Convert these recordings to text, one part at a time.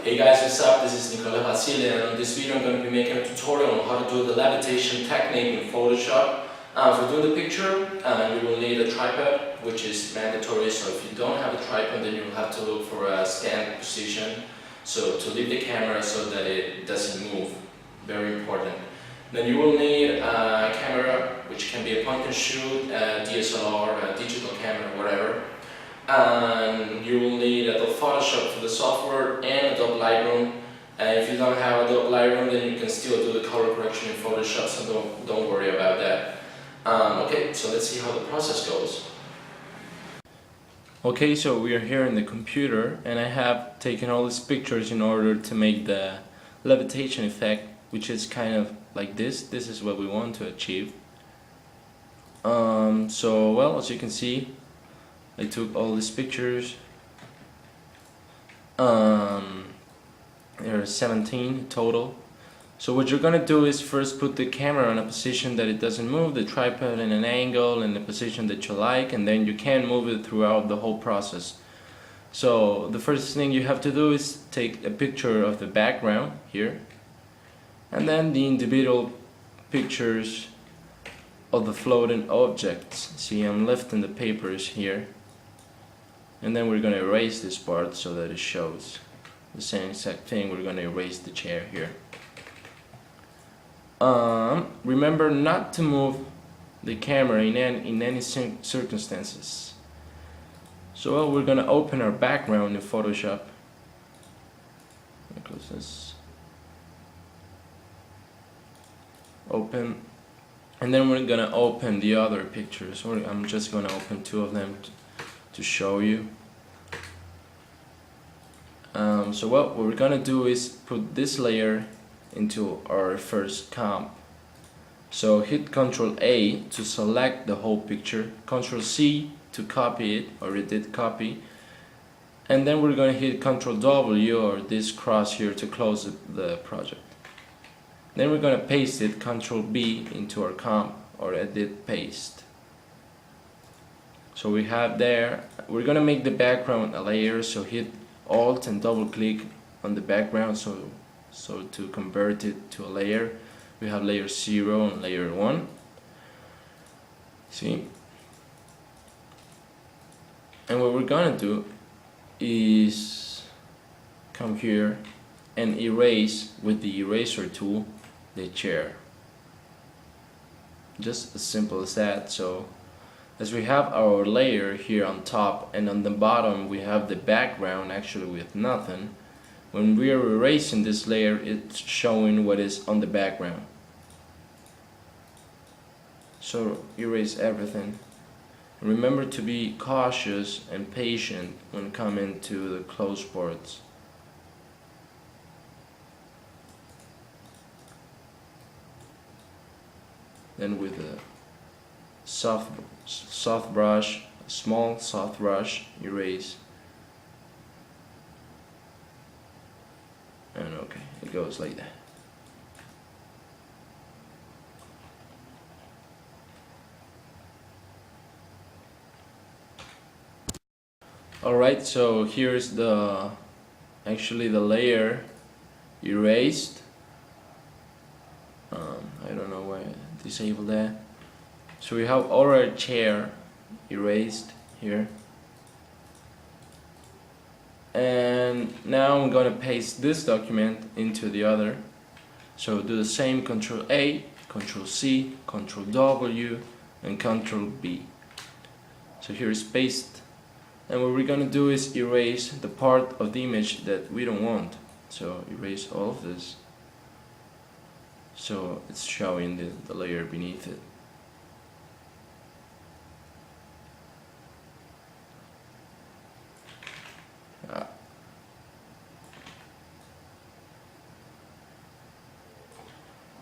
Hey guys, what's up? This is Levitation, and on this video I'm going to be making a tutorial on how to do the levitation technique in Photoshop. For doing the picture, you will need a tripod, which is mandatory, so if you don't have a tripod then you'll have to look for a stand position, so to leave the camera so that it doesn't move. Very important. Then you will need a camera, which can be a point and shoot, a DSLR, a digital camera, whatever. And you will need Adobe Photoshop for the software and Adobe Lightroom. And if you don't have Adobe Lightroom, then you can still do the color correction in Photoshop, so don't worry about that. Okay, so let's see how the process goes. Okay, so we are here in the computer, and I have taken all these pictures in order to make the levitation effect, which is kind of like this. This is what we want to achieve. So, well, as you can see, I took all these pictures. There are 17 total. So what you're gonna do is first put the camera in a position that it doesn't move, the tripod in an angle and the position that you like, and then you can move it throughout the whole process. So the first thing you have to do is take a picture of the background here, and then the individual pictures of the floating objects. See, I'm lifting the papers here. And then we're going to erase this part so that it shows the same exact thing. We're going to erase the chair here. Remember not to move the camera in any circumstances. So we're going to open our background in Photoshop. Close this. Open. And then we're going to open the other pictures. I'm just going to open two of them to show you. So what we're gonna do is put this layer into our first comp. So hit Ctrl A to select the whole picture, Ctrl C to copy it or edit copy, and then we're gonna hit Ctrl W or this cross here to close the project. Then we're gonna paste it, Ctrl B, into our comp or edit paste. So we have there, we're gonna make the background a layer, so hit Alt and double click on the background so to convert it to a layer. We have layer 0 and layer 1. See? And what we're gonna do is come here and erase with the eraser tool the chair. Just as simple as that. So as we have our layer here on top, and on the bottom we have the background actually with nothing, when we are erasing this layer it's showing what is on the background. So erase everything. Remember to be cautious and patient when coming to the close parts. Then with a soft brush, a small soft brush, erase. And okay, it goes like that. Alright, so here's actually the layer erased. I don't know why I disabled that. So we have our chair erased here. And now I'm gonna paste this document into the other. So do the same, Ctrl A, Ctrl C, Ctrl W, and Ctrl B. So here is paste. And what we're gonna do is erase the part of the image that we don't want. So erase all of this. So it's showing the layer beneath it.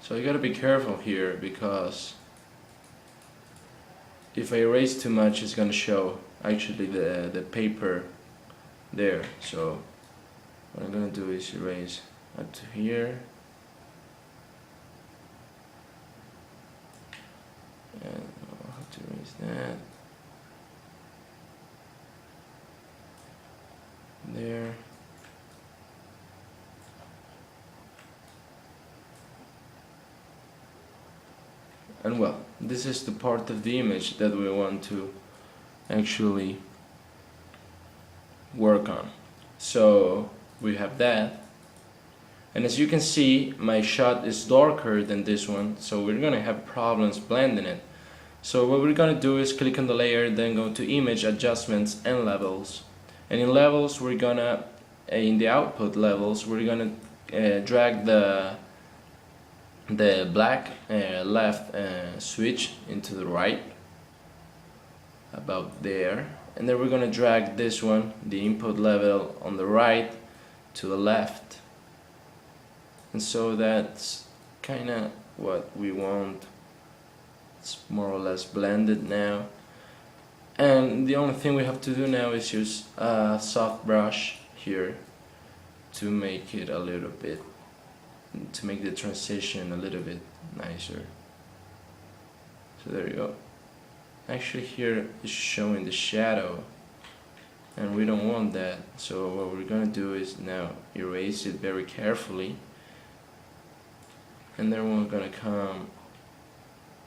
So you gotta be careful here, because if I erase too much it's gonna show actually the paper there. So what I'm gonna do is erase up to here, and I'll have to erase that there. And well, this is the part of the image that we want to actually work on. So we have that, and as you can see, my shot is darker than this one, so we're gonna have problems blending it. So what we're gonna do is click on the layer, then go to image adjustments and levels, and in levels we're gonna in the output levels we're gonna drag the black left switch into the right, about there, and then we're gonna drag this one, the input level on the right, to the left, and so that's kinda what we want. It's more or less blended now, and the only thing we have to do now is use a soft brush here to make it a little bit, to make the transition a little bit nicer. So there you go. Actually here is showing the shadow, and we don't want that, so what we're gonna do is now erase it very carefully, and then we're gonna come,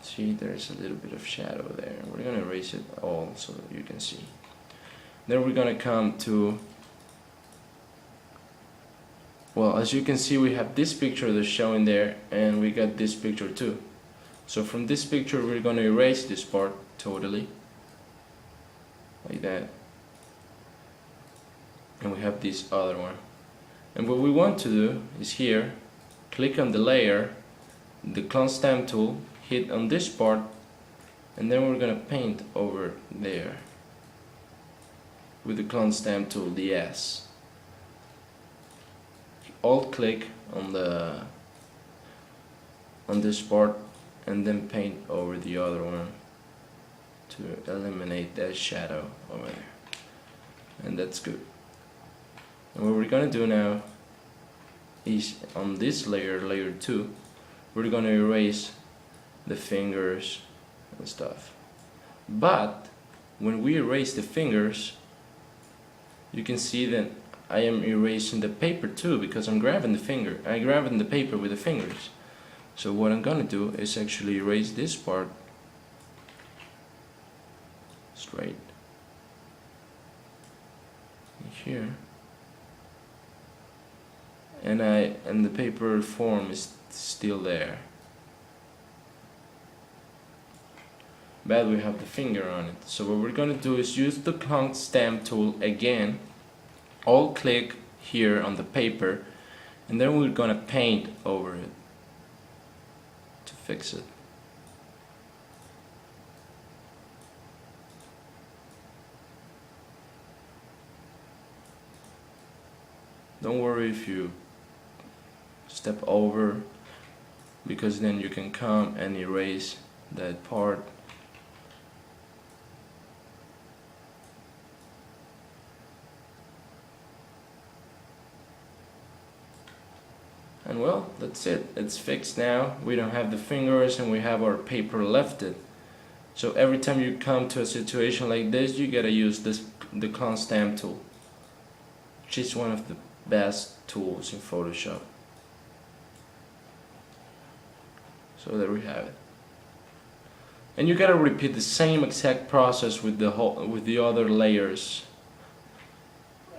see there's a little bit of shadow there, we're gonna erase it all so that you can see. Then we're gonna come to, well, as you can see, we have this picture that's showing there, and we got this picture too. So from this picture we're gonna erase this part totally, like that, and we have this other one. And what we want to do is here, click on the layer, the clone stamp tool, hit on this part, and then we're gonna paint over there with the clone stamp tool, the S. Alt click on this part, and then paint over the other one to eliminate that shadow over there, and that's good. And what we're gonna do now is on this layer, layer 2, we're gonna erase the fingers and stuff. But when we erase the fingers, you can see that I am erasing the paper too, because I'm grabbing the paper with the fingers. So what I'm gonna do is actually erase this part straight here, and the paper form is still there, but we have the finger on it. So what we're gonna do is use the clone stamp tool again, alt click here on the paper, and then we're gonna paint over it to fix it. Don't worry if you step over, because then you can come and erase that part. And well, that's it. It's fixed now. We don't have the fingers and we have our paper lifted. So every time you come to a situation like this, you gotta use the clone stamp tool, which is one of the best tools in Photoshop. So there we have it. And you gotta repeat the same exact process with the other layers,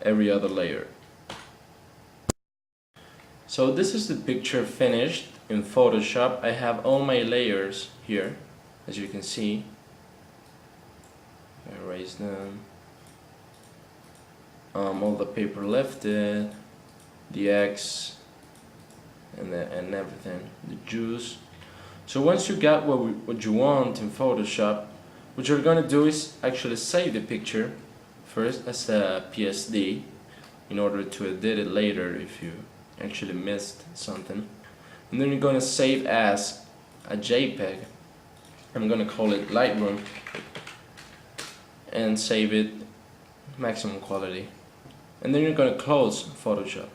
every other layer. So this is the picture finished in Photoshop. I have all my layers here, as you can see. Erase them. All the paper lifted, the X, and everything, the juice. So once you got what you want in Photoshop, what you're gonna do is actually save the picture first as a PSD in order to edit it later if you actually missed something, and then you're gonna save as a JPEG. I'm gonna call it Lightroom, and save it maximum quality, and then you're gonna close Photoshop.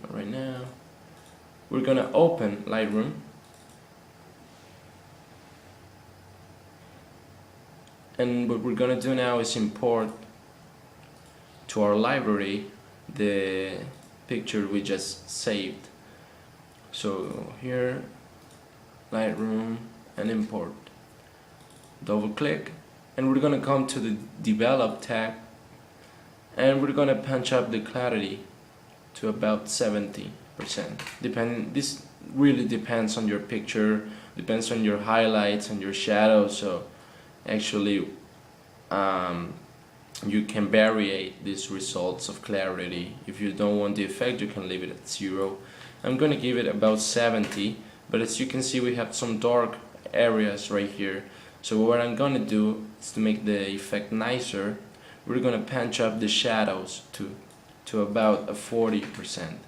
Right now we're gonna open Lightroom, and what we're gonna do now is import to our library the picture we just saved. So here, Lightroom, and import. Double click, and we're gonna come to the develop tab, and we're gonna punch up the clarity to about 70%. This really depends on your picture, depends on your highlights and your shadows, so actually you can vary these results of clarity. If you don't want the effect, you can leave it at 0. I'm gonna give it about 70, but as you can see we have some dark areas right here. So what I'm gonna do is, to make the effect nicer, we're gonna punch up the shadows to about a 40%.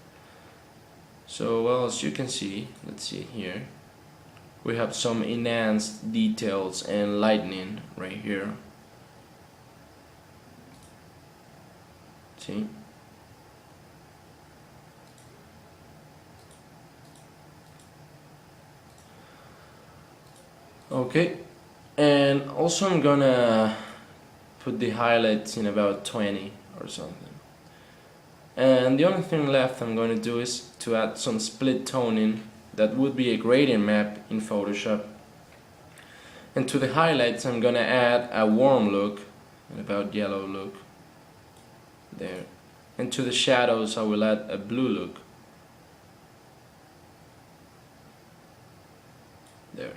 So well, as you can see, let's see here, we have some enhanced details and lightning right here. See? Okay, and also I'm gonna put the highlights in about 20 or something. And the only thing left I'm going to do is to add some split toning. That would be a gradient map in Photoshop. And to the highlights I'm going to add a warm look, and about yellow look there. And to the shadows I will add a blue look there.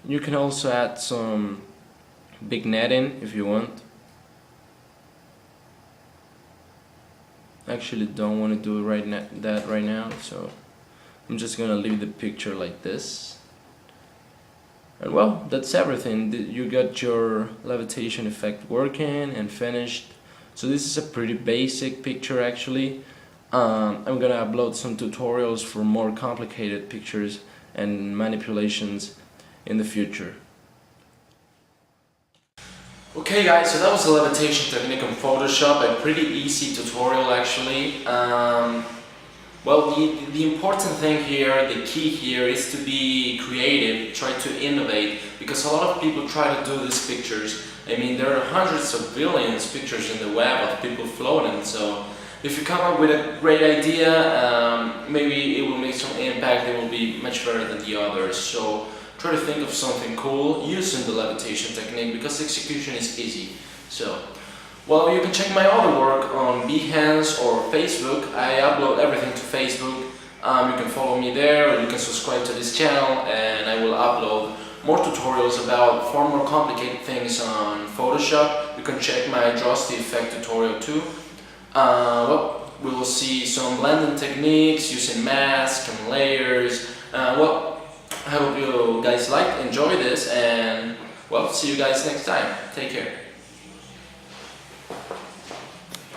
You can also add some vignetting if you want. Actually don't want to do right now, so I'm just gonna leave the picture like this. And well, that's everything. You got your levitation effect working and finished. So this is a pretty basic picture actually. I'm gonna upload some tutorials for more complicated pictures and manipulations in the future. Okay guys, so that was the levitation technique on Photoshop, a pretty easy tutorial actually. Well, the important thing here, the key here, is to be creative, try to innovate, because a lot of people try to do these pictures. I mean, there are hundreds of billions of pictures in the web of people floating, so if you come up with a great idea, maybe it will make some impact, it will be much better than the others. So try to think of something cool using the levitation technique, because execution is easy. So, well, you can check my other work on Behance or Facebook. I upload everything to Facebook. You can follow me there, or you can subscribe to this channel, and I will upload more tutorials about far more complicated things on Photoshop. You can check my Draws the Effect tutorial too. Well, we will see some blending techniques using masks and layers. Well, I hope you guys enjoy this, and well, see you guys next time. Take care.